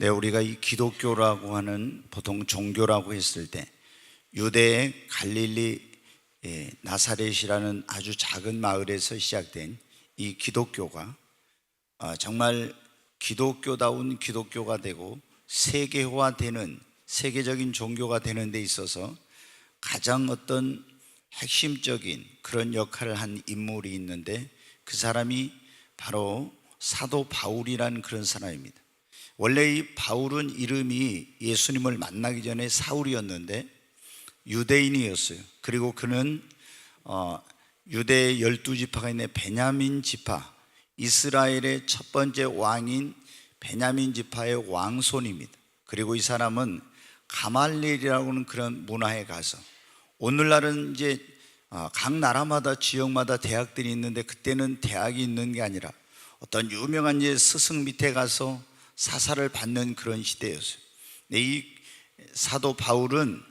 네, 우리가 이 기독교라고 하는 보통 종교라고 했을 때 유대의 갈릴리 나사렛이라는 아주 작은 마을에서 시작된 이 기독교가 정말 기독교다운 기독교가 되고 세계화되는 세계적인 종교가 되는 데 있어서 가장 어떤 핵심적인 그런 역할을 한 인물이 있는데 그 사람이 바로 사도 바울이라는 그런 사람입니다. 원래 이 바울은 이름이 예수님을 만나기 전에 사울이었는데 유대인이었어요. 그리고 그는 유대의 12지파가 있는 베냐민 지파, 이스라엘의 첫 번째 왕인 베냐민 지파의 왕손입니다. 그리고 이 사람은 가말리엘이라고 하는 그런 문화에 가서, 오늘날은 이제 각 나라마다 지역마다 대학들이 있는데 그때는 대학이 있는 게 아니라 어떤 유명한 이제 스승 밑에 가서 사사를 받는 그런 시대였어요. 이 사도 바울은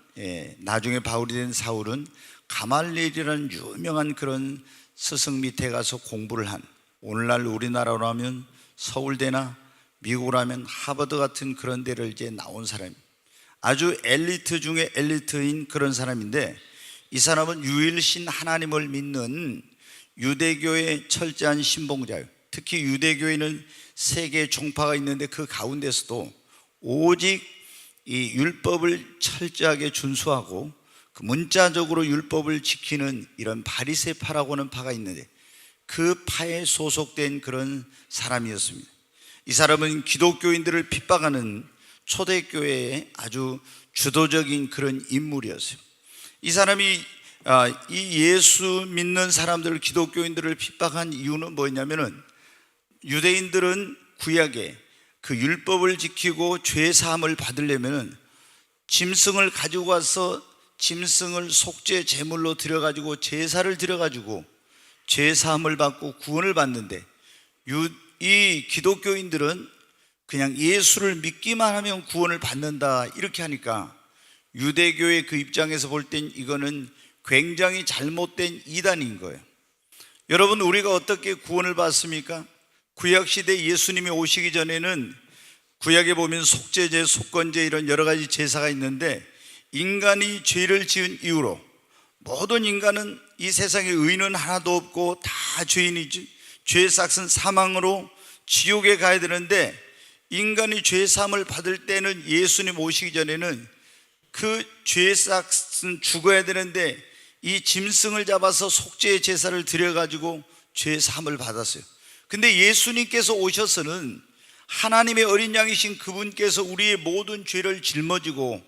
나중에 바울이 된 사울은 가말리엘이라는 유명한 그런 스승 밑에 가서 공부를 한, 오늘날 우리나라로 하면 서울대나 미국으로 하면 하버드 같은 그런 데를 이제 나온 사람입니다. 아주 엘리트 중에 엘리트인 그런 사람인데, 이 사람은 유일신 하나님을 믿는 유대교의 철저한 신봉자예요. 특히 유대교에는 세 개의 종파가 있는데 그 가운데서도 오직 이 율법을 철저하게 준수하고 그 문자적으로 율법을 지키는 이런 바리새파라고 하는 파가 있는데 그 파에 소속된 그런 사람이었습니다. 이 사람은 기독교인들을 핍박하는 초대교회의 아주 주도적인 그런 인물이었어요. 이 사람이 이 예수 믿는 사람들, 기독교인들을 핍박한 이유는 뭐였냐면은, 유대인들은 구약에 그 율법을 지키고 죄 사함을 받으려면은 짐승을 가지고 와서 짐승을 속죄 제물로 드려가지고 제사를 드려가지고 죄 사함을 받고 구원을 받는데, 이 기독교인들은 그냥 예수를 믿기만 하면 구원을 받는다 이렇게 하니까 유대교의 그 입장에서 볼 땐 이거는 굉장히 잘못된 이단인 거예요. 여러분, 우리가 어떻게 구원을 받습니까? 구약시대 예수님이 오시기 전에는 구약에 보면 속죄제, 속건제 이런 여러 가지 제사가 있는데, 인간이 죄를 지은 이후로 모든 인간은 이 세상에 의인은 하나도 없고 다 죄인이지, 죄 삭은 사망으로 지옥에 가야 되는데, 인간이 죄 사함을 받을 때는 예수님 오시기 전에는 그 죄 삭은 죽어야 되는데 이 짐승을 잡아서 속죄의 제사를 드려가지고 죄 사함을 받았어요. 근데 예수님께서 오셔서는 하나님의 어린 양이신 그분께서 우리의 모든 죄를 짊어지고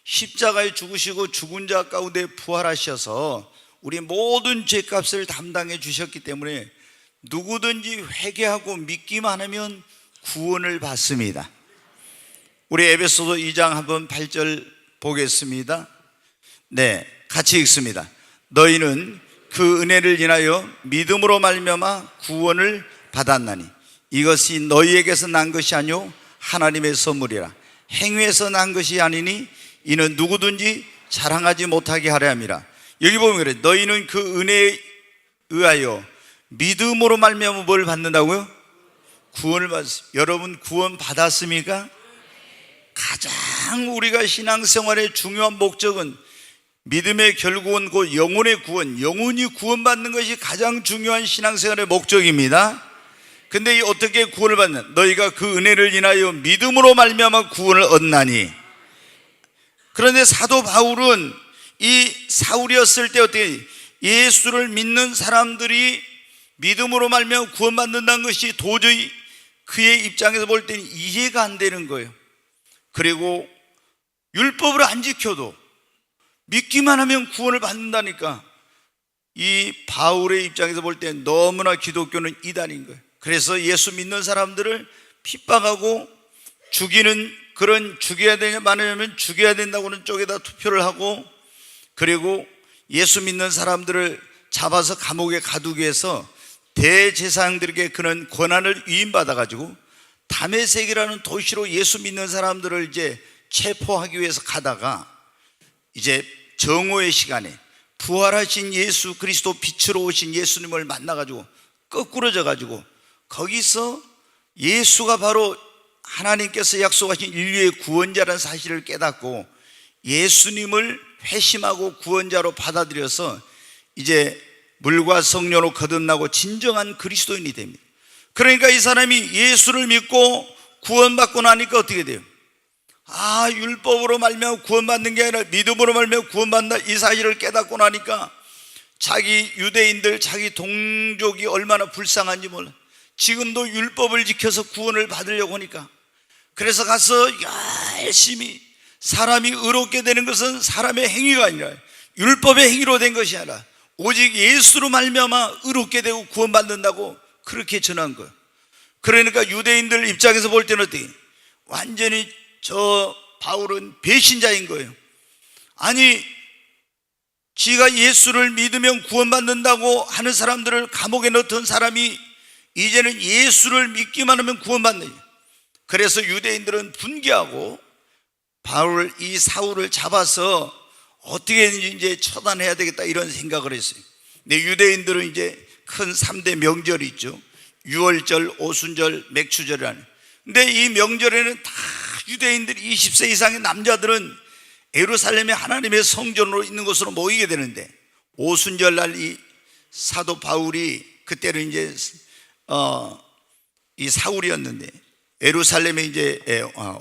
십자가에 죽으시고 죽은 자 가운데 부활하셔서 우리 모든 죄값을 담당해 주셨기 때문에 누구든지 회개하고 믿기만 하면 구원을 받습니다. 우리 에베소서 2장 한번 8절 보겠습니다. 네, 같이 읽습니다. 너희는 그 은혜를 인하여 믿음으로 말미암아 구원을 받았나니 이것이 너희에게서 난 것이 아니요 하나님의 선물이라. 행위에서 난 것이 아니니 이는 누구든지 자랑하지 못하게 하려 함이라. 여기 보면 그래, 너희는 그 은혜에 의하여 믿음으로 말미암아 뭘 받는다고요? 구원을 받습니다. 여러분, 구원 받았습니까? 가장 우리가 신앙생활의 중요한 목적은, 믿음의 결국은 곧 영혼의 구원, 영혼이 구원받는 것이 가장 중요한 신앙생활의 목적입니다. 근데 어떻게 구원을 받느냐? 너희가 그 은혜를 인하여 믿음으로 말미암아 구원을 얻나니. 그런데 사도 바울은 이 사울이었을 때 어떻게 예수를 믿는 사람들이 믿음으로 말미암아 구원받는다는 것이 도저히 그의 입장에서 볼 때는 이해가 안 되는 거예요. 그리고 율법을 안 지켜도 믿기만 하면 구원을 받는다니까, 이 바울의 입장에서 볼 때 너무나 기독교는 이단인 거예요. 그래서 예수 믿는 사람들을 핍박하고 죽이는, 그런 죽여야 되냐 말하냐면 죽여야 된다고는 쪽에다 투표를 하고, 그리고 예수 믿는 사람들을 잡아서 감옥에 가두기 위해서 대제사장들에게 그런 권한을 위임받아 가지고 다메섹이라는 도시로 예수 믿는 사람들을 이제 체포하기 위해서 가다가, 이제 정오의 시간에 부활하신 예수 그리스도 빛으로 오신 예수님을 만나 가지고 거꾸러져 가지고 거기서 예수가 바로 하나님께서 약속하신 인류의 구원자라는 사실을 깨닫고 예수님을 회심하고 구원자로 받아들여서 이제 물과 성령으로 거듭나고 진정한 그리스도인이 됩니다. 그러니까 이 사람이 예수를 믿고 구원받고 나니까 어떻게 돼요? 율법으로 말미암아 구원받는 게 아니라 믿음으로 말미암아 구원받는다, 이 사실을 깨닫고 나니까 자기 유대인들, 자기 동족이 얼마나 불쌍한지 몰라. 지금도 율법을 지켜서 구원을 받으려고 하니까, 그래서 가서 열심히, 사람이 의롭게 되는 것은 사람의 행위가 아니라 율법의 행위로 된 것이 아니라 오직 예수로 말미암아 의롭게 되고 구원받는다고 그렇게 전한 거예요. 그러니까 유대인들 입장에서 볼 때는 어떻게? 완전히 저 바울은 배신자인 거예요. 아니, 지가 예수를 믿으면 구원받는다고 하는 사람들을 감옥에 넣던 사람이 이제는 예수를 믿기만 하면 구원받는 거예요. 그래서 유대인들은 분개하고 이 사울을 잡아서 어떻게든지 이제 처단해야 되겠다, 이런 생각을 했어요. 근데 유대인들은 이제 큰 3대 명절이 있죠. 유월절, 오순절, 맥추절이라는. 근데 이 명절에는 다 유대인들이 20세 이상의 남자들은 예루살렘에 하나님의 성전으로 있는 곳으로 모이게 되는데, 오순절 날 이 사도 바울이 그때는 이제 이 사울이었는데 예루살렘에 이제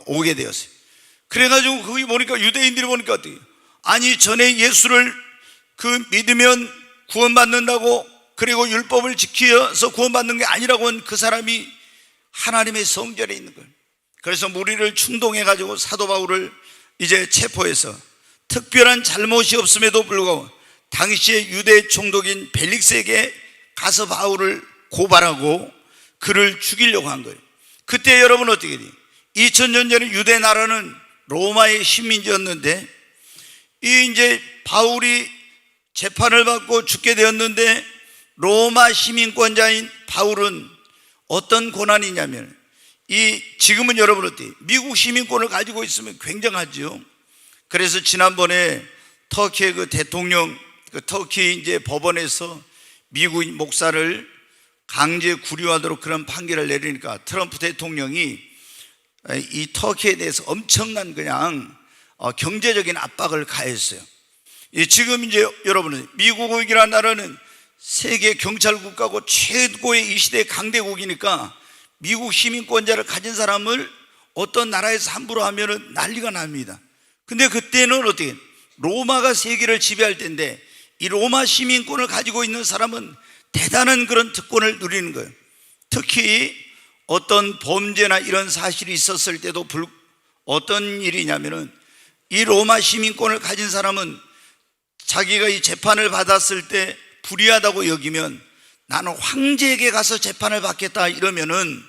오게 되었어요. 그래가지고 거기 보니까 유대인들이 보니까 어떻게? 아니, 전에 예수를 믿으면 구원받는다고, 그리고 율법을 지켜서 구원받는 게 아니라고 한 그 사람이 하나님의 성전에 있는 거예요. 그래서 무리를 충동해가지고 사도 바울을 이제 체포해서 특별한 잘못이 없음에도 불구하고 당시의 유대 총독인 벨릭스에게 가서 바울을 고발하고 그를 죽이려고 한 거예요. 그때 여러분 어떻게 돼요? 2000년 전에 유대 나라는 로마의 식민지였는데, 이제 바울이 재판을 받고 죽게 되었는데, 로마 시민권자인 바울은 어떤 고난이냐면, 지금은 여러분 어때요? 미국 시민권을 가지고 있으면 굉장하죠. 그래서 지난번에 터키의 그 대통령, 터키 이제 법원에서 미국 목사를 강제 구류하도록 그런 판결을 내리니까 트럼프 대통령이 이 터키에 대해서 엄청난 그냥 경제적인 압박을 가했어요. 지금 이제 여러분은 미국이라는 나라는 세계 경찰 국가고 최고의 이 시대의 강대국이니까 미국 시민권자를 가진 사람을 어떤 나라에서 함부로 하면은 난리가 납니다. 근데 그때는 어떻게? 로마가 세계를 지배할 때인데 이 로마 시민권을 가지고 있는 사람은 대단한 그런 특권을 누리는 거예요. 특히 어떤 범죄나 이런 사실이 있었을 때도 어떤 일이냐면은 이 로마 시민권을 가진 사람은 자기가 이 재판을 받았을 때 불의하다고 여기면 나는 황제에게 가서 재판을 받겠다 이러면은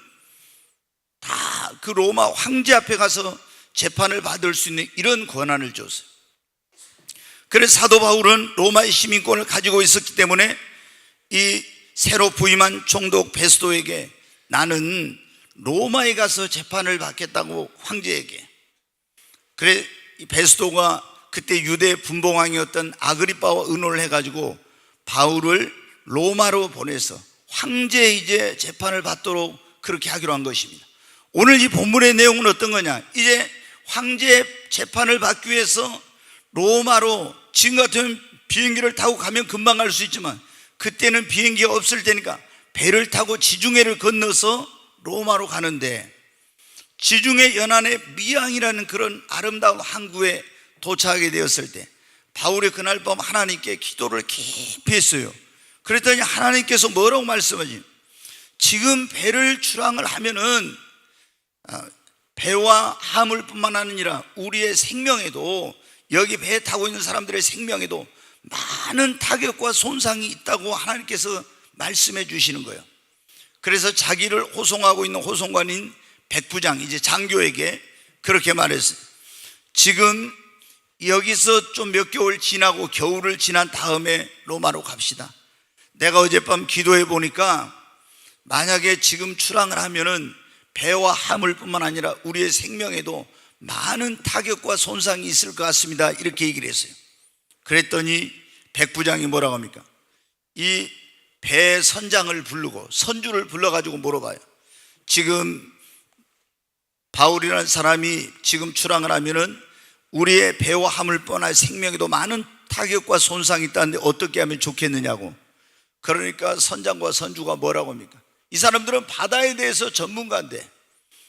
다 그 로마 황제 앞에 가서 재판을 받을 수 있는 이런 권한을 줬어요. 그래서 사도 바울은 로마의 시민권을 가지고 있었기 때문에 이 새로 부임한 총독 베스도에게 나는 로마에 가서 재판을 받겠다고 황제에게. 그래 이 베스도가 그때 유대 분봉왕이었던 아그리빠와 의논을 해가지고 바울을 로마로 보내서 황제에 이제 재판을 받도록 그렇게 하기로 한 것입니다. 오늘 이 본문의 내용은 어떤 거냐? 이제 황제 재판을 받기 위해서 로마로, 지금 같으면 비행기를 타고 가면 금방 갈 수 있지만 그때는 비행기가 없을 때니까 배를 타고 지중해를 건너서 로마로 가는데, 지중해 연안의 미양이라는 그런 아름다운 항구에 도착하게 되었을 때 바울이 그날 밤 하나님께 기도를 깊이 했어요. 그랬더니 하나님께서 뭐라고 말씀하지? 지금 배를 출항을 하면은 배와 화물뿐만 아니라 우리의 생명에도, 여기 배 타고 있는 사람들의 생명에도 많은 타격과 손상이 있다고 하나님께서 말씀해 주시는 거예요. 그래서 자기를 호송하고 있는 호송관인 백부장, 이제 장교에게 그렇게 말했어요. 지금 여기서 좀 몇 개월 지나고 겨울을 지난 다음에 로마로 갑시다. 내가 어젯밤 기도해 보니까 만약에 지금 출항을 하면은 배와 화물뿐만 아니라 우리의 생명에도 많은 타격과 손상이 있을 것 같습니다. 이렇게 얘기를 했어요. 그랬더니 백부장이 뭐라고 합니까? 이 배 선장을 부르고 선주를 불러가지고 물어봐요. 지금 바울이라는 사람이 지금 출항을 하면은 우리의 배와 함을 뻔한 생명에도 많은 타격과 손상이 있다는데 어떻게 하면 좋겠느냐고. 그러니까 선장과 선주가 뭐라고 합니까? 이 사람들은 바다에 대해서 전문가인데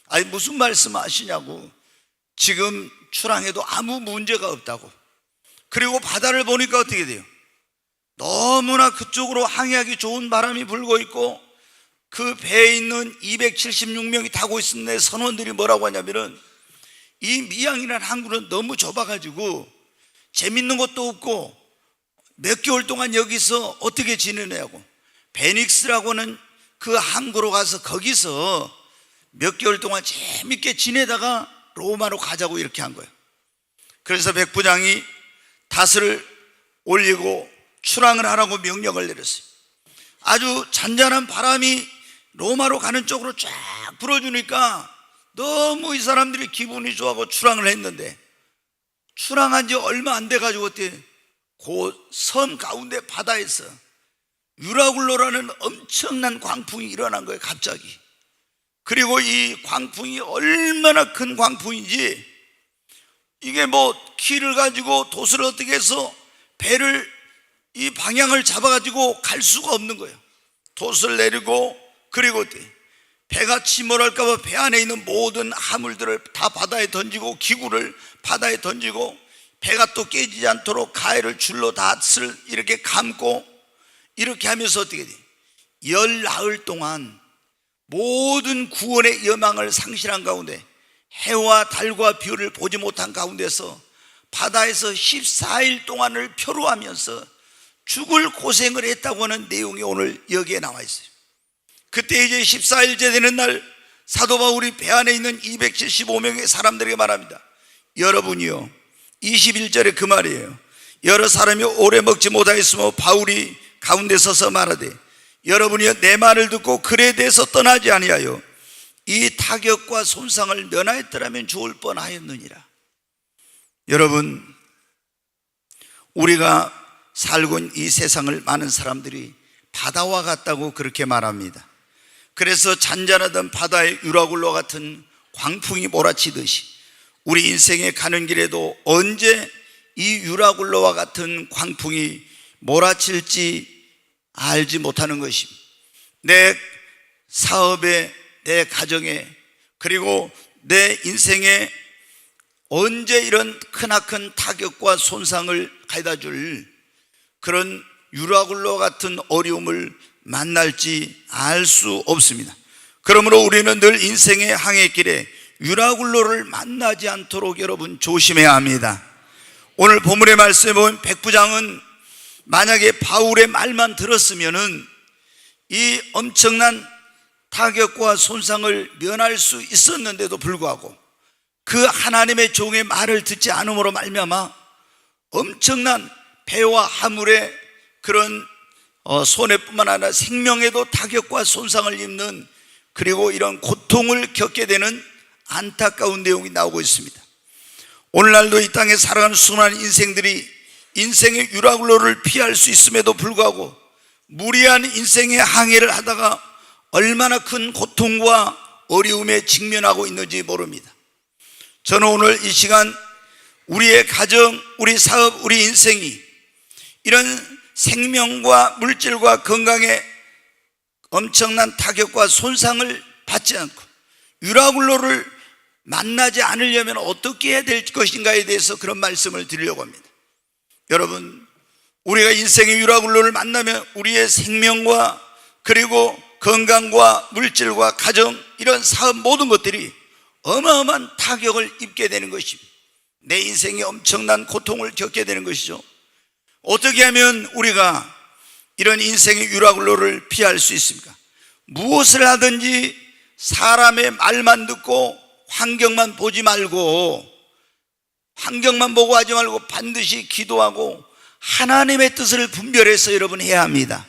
아니 무슨 말씀 하시냐고. 지금 출항해도 아무 문제가 없다고. 그리고 바다를 보니까 어떻게 돼요? 너무나 그쪽으로 항해하기 좋은 바람이 불고 있고 그 배에 있는 276명이 타고 있었는데 선원들이 뭐라고 하냐면은 이 미양이라는 항구는 너무 좁아가지고 재밌는 것도 없고 몇 개월 동안 여기서 어떻게 지내냐고. 베닉스라고 하는 그 항구로 가서 거기서 몇 개월 동안 재밌게 지내다가 로마로 가자고 이렇게 한 거예요. 그래서 백부장이 닷을 올리고 출항을 하라고 명령을 내렸어요. 아주 잔잔한 바람이 로마로 가는 쪽으로 쫙 불어주니까 너무 이 사람들이 기분이 좋아하고 출항을 했는데 출항한 지 얼마 안 돼가지고 어때? 그 섬 가운데 바다에서 유라굴로라는 엄청난 광풍이 일어난 거예요, 갑자기. 그리고 이 광풍이 얼마나 큰 광풍인지 이게 뭐 키를 가지고 돛을 어떻게 해서 배를 이 방향을 잡아가지고 갈 수가 없는 거예요. 돛을 내리고 그리고 어때? 배가 침몰할까봐 배 안에 있는 모든 화물들을 다 바다에 던지고 기구를 바다에 던지고 배가 또 깨지지 않도록 가해를 줄로 닷을 이렇게 감고 이렇게 하면서 어떻게 돼? 열 나흘 동안 모든 구원의 여망을 상실한 가운데 해와 달과 별을 보지 못한 가운데서 바다에서 14일 동안을 표류하면서 죽을 고생을 했다고 하는 내용이 오늘 여기에 나와 있어요. 그때 이제 14일째 되는 날 사도 바울이 배 안에 있는 275명의 사람들에게 말합니다. 여러분이요, 21절에 그 말이에요. 여러 사람이 오래 먹지 못하였으므로 바울이 가운데 서서 말하되 여러분이요 내 말을 듣고 글에 대해서 떠나지 아니하여 이 타격과 손상을 면하였더라면 좋을 뻔하였느니라. 여러분, 우리가 살고 있는 이 세상을 많은 사람들이 바다와 같다고 그렇게 말합니다. 그래서 잔잔하던 바다의 유라굴로 같은 광풍이 몰아치듯이 우리 인생에 가는 길에도 언제 이 유라굴로와 같은 광풍이 몰아칠지 알지 못하는 것입니다. 내 사업에, 내 가정에, 그리고 내 인생에 언제 이런 크나큰 타격과 손상을 가져다 줄 그런 유라굴로 같은 어려움을 만날지 알 수 없습니다. 그러므로 우리는 늘 인생의 항해길에 유라굴로를 만나지 않도록 여러분 조심해야 합니다. 오늘 본문의 말씀에 보면 백부장은 만약에 바울의 말만 들었으면은 이 엄청난 타격과 손상을 면할 수 있었는데도 불구하고 그 하나님의 종의 말을 듣지 않음으로 말미암아 엄청난 배와 화물의 그런 손해뿐만 아니라 생명에도 타격과 손상을 입는 그리고 이런 고통을 겪게 되는 안타까운 내용이 나오고 있습니다. 오늘날도 이 땅에 살아가는 수많은 인생들이 인생의 유라굴로를 피할 수 있음에도 불구하고 무리한 인생의 항해를 하다가 얼마나 큰 고통과 어려움에 직면하고 있는지 모릅니다. 저는 오늘 이 시간 우리의 가정, 우리 사업, 우리 인생이 이런 생명과 물질과 건강에 엄청난 타격과 손상을 받지 않고 유라굴로를 만나지 않으려면 어떻게 해야 될 것인가에 대해서 그런 말씀을 드리려고 합니다. 여러분, 우리가 인생의 유라굴로를 만나면 우리의 생명과 그리고 건강과 물질과 가정, 이런 사업 모든 것들이 어마어마한 타격을 입게 되는 것입니다. 내 인생에 엄청난 고통을 겪게 되는 것이죠. 어떻게 하면 우리가 이런 인생의 유라굴로를 피할 수 있습니까? 무엇을 하든지 사람의 말만 듣고 환경만 보지 말고, 환경만 보고 하지 말고 반드시 기도하고 하나님의 뜻을 분별해서 여러분 해야 합니다.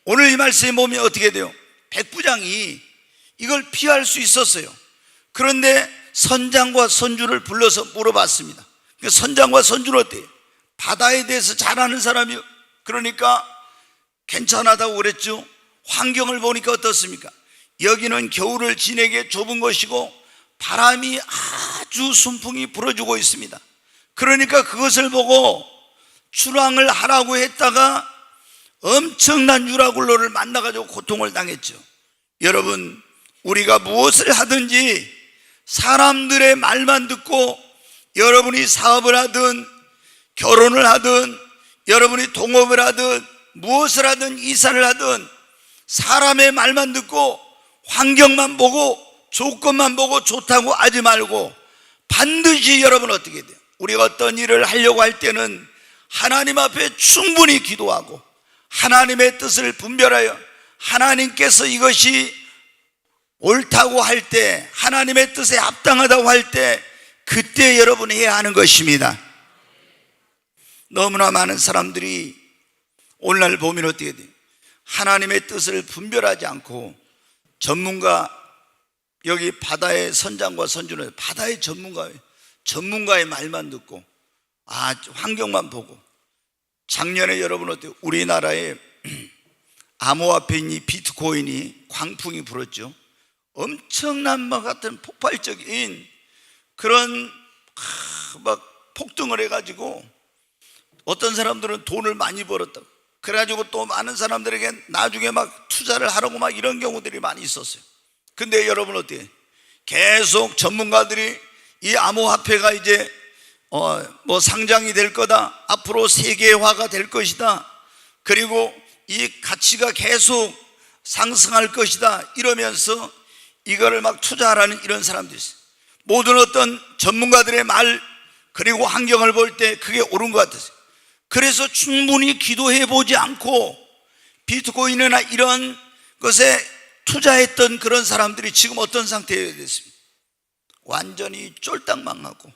오늘 이 말씀에 보면 어떻게 돼요? 백부장이 이걸 피할 수 있었어요. 그런데 선장과 선주를 불러서 물어봤습니다. 선장과 선주는 어때요? 바다에 대해서 잘 아는 사람이요. 그러니까 괜찮다고 그랬죠. 환경을 보니까 어떻습니까? 여기는 겨울을 지내기에 좁은 것이고 바람이 아주 순풍이 불어주고 있습니다. 그러니까 그것을 보고 출항을 하라고 했다가 엄청난 유라굴로를 만나가지고 고통을 당했죠. 여러분, 우리가 무엇을 하든지 사람들의 말만 듣고 여러분이 사업을 하든 결혼을 하든 여러분이 동업을 하든 무엇을 하든 이사를 하든 사람의 말만 듣고 환경만 보고 조건만 보고 좋다고 하지 말고 반드시 여러분 어떻게 돼요? 우리가 어떤 일을 하려고 할 때는 하나님 앞에 충분히 기도하고 하나님의 뜻을 분별하여 하나님께서 이것이 옳다고 할 때, 하나님의 뜻에 합당하다고 할 때 그때 여러분 해야 하는 것입니다. 너무나 많은 사람들이 오늘날 보면 어떻게 돼요? 하나님의 뜻을 분별하지 않고 전문가, 여기 바다의 선장과 선주는 바다의 전문가의 말만 듣고 환경만 보고. 작년에 여러분 어때요? 우리나라에 암호화폐인 비트코인이 광풍이 불었죠. 엄청난 것 같은 폭발적인 그런 막 폭등을 해가지고 어떤 사람들은 돈을 많이 벌었다. 그래가지고 또 많은 사람들에게 나중에 막 투자를 하라고 막 이런 경우들이 많이 있었어요. 근데 여러분 어때요? 계속 전문가들이 이 암호화폐가 이제 상장이 될 거다, 앞으로 세계화가 될 것이다, 그리고 이 가치가 계속 상승할 것이다 이러면서 이거를 막 투자하라는 이런 사람들이 있어요. 모든 어떤 전문가들의 말 그리고 환경을 볼 때 그게 옳은 것 같았어요. 그래서 충분히 기도해 보지 않고 비트코인이나 이런 것에 투자했던 그런 사람들이 지금 어떤 상태에 됐습니까? 완전히 쫄딱 망하고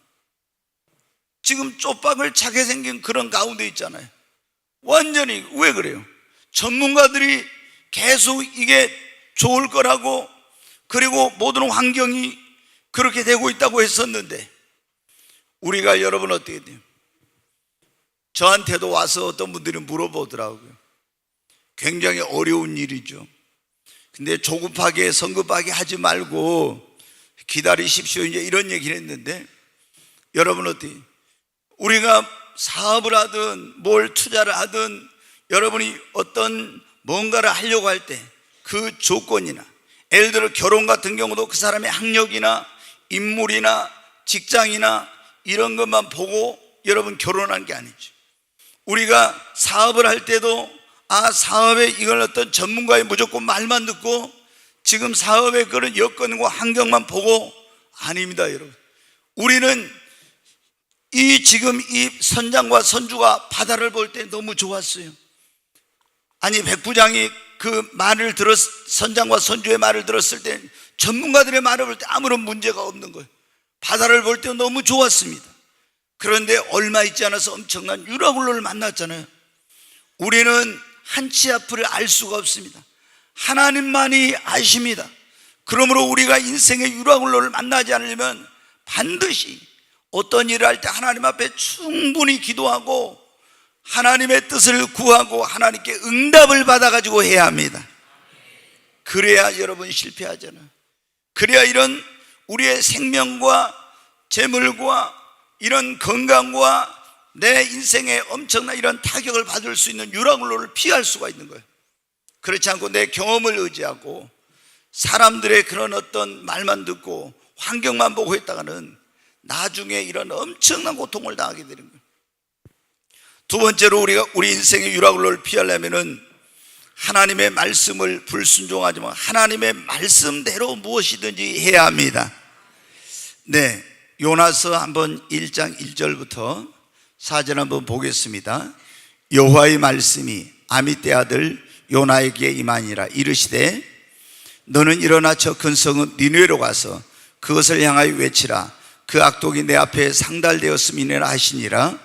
지금 쪽박을 차게 생긴 그런 가운데 있잖아요. 완전히. 왜 그래요? 전문가들이 계속 이게 좋을 거라고 그리고 모든 환경이 그렇게 되고 있다고 했었는데 우리가 여러분 어떻게 돼요? 저한테도 와서 어떤 분들이 물어보더라고요. 굉장히 어려운 일이죠. 근데 조급하게 성급하게 하지 말고 기다리십시오 이제 이런 얘기를 했는데 여러분 어때요? 우리가 사업을 하든 뭘 투자를 하든 여러분이 어떤 뭔가를 하려고 할 때 그 조건이나 예를 들어 결혼 같은 경우도 그 사람의 학력이나 인물이나 직장이나 이런 것만 보고 여러분 결혼한 게 아니죠. 우리가 사업을 할 때도 사업에 이걸 어떤 전문가의 무조건 말만 듣고 지금 사업의 그런 여건과 환경만 보고 아닙니다. 여러분, 우리는 지금 이 선장과 선주가 바다를 볼 때 너무 좋았어요. 아니 백부장이 그 말을 선장과 선주의 말을 들었을 때 전문가들의 말을 볼 때 아무런 문제가 없는 거예요. 바다를 볼 때 너무 좋았습니다. 그런데 얼마 있지 않아서 엄청난 유라굴로를 만났잖아요. 우리는 한치 앞을 알 수가 없습니다. 하나님만이 아십니다. 그러므로 우리가 인생의 유라굴로를 만나지 않으려면 반드시 어떤 일을 할 때 하나님 앞에 충분히 기도하고 하나님의 뜻을 구하고 하나님께 응답을 받아가지고 해야 합니다. 그래야 여러분 실패하잖아요. 그래야 이런 우리의 생명과 재물과 이런 건강과 내 인생에 엄청난 이런 타격을 받을 수 있는 유라굴로를 피할 수가 있는 거예요. 그렇지 않고 내 경험을 의지하고 사람들의 그런 어떤 말만 듣고 환경만 보고 했다가는 나중에 이런 엄청난 고통을 당하게 되는 거예요. 두 번째로 우리가 우리 인생의 유라굴로를 피하려면은 하나님의 말씀을 불순종하지만 하나님의 말씀대로 무엇이든지 해야 합니다. 네, 요나서 한번 1장 1절부터 4절 한번 보겠습니다. 여호와의 말씀이 아미떼 아들 요나에게 임하니라. 이르시되 너는 일어나 저 큰 성읍 니느웨로 가서 그것을 향하여 외치라. 그 악독이 내 앞에 상달되었음이니라 하시니라.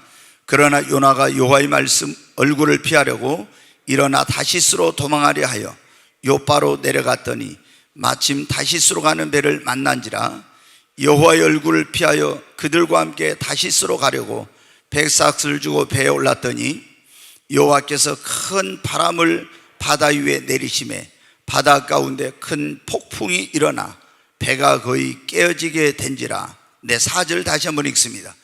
그러나 요나가 여호와의 말씀 얼굴을 피하려고 일어나 다시스로 도망하려 하여 요바로 내려갔더니 마침 다시스로 가는 배를 만난지라. 여호와의 얼굴을 피하여 그들과 함께 다시스로 가려고 백삭을 주고 배에 올랐더니 여호와께서 큰 바람을 바다 위에 내리심에 바다 가운데 큰 폭풍이 일어나 배가 거의 깨어지게 된지라. 네, 4절 다시 한번 읽습니다.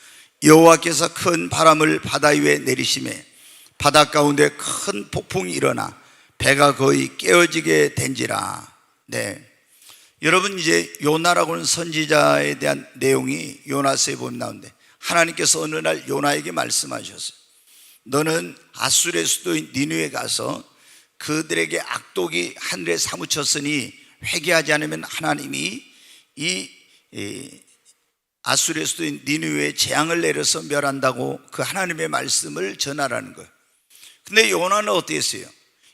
여호와께서 큰 바람을 바다 위에 내리심에 바다 가운데 큰 폭풍이 일어나 배가 거의 깨어지게 된지라. 네, 여러분, 이제 요나라고 하는 선지자에 대한 내용이 요나서에 보면 나오는데, 하나님께서 어느 날 요나에게 말씀하셨어요. 너는 아수르의 수도인 니느웨에 가서 그들에게 악독이 하늘에 사무쳤으니 회개하지 않으면 하나님이 이 아수르의 수도인 니느웨에 재앙을 내려서 멸한다고 그 하나님의 말씀을 전하라는 거예요. 근데 요나는 어떻게 했어요?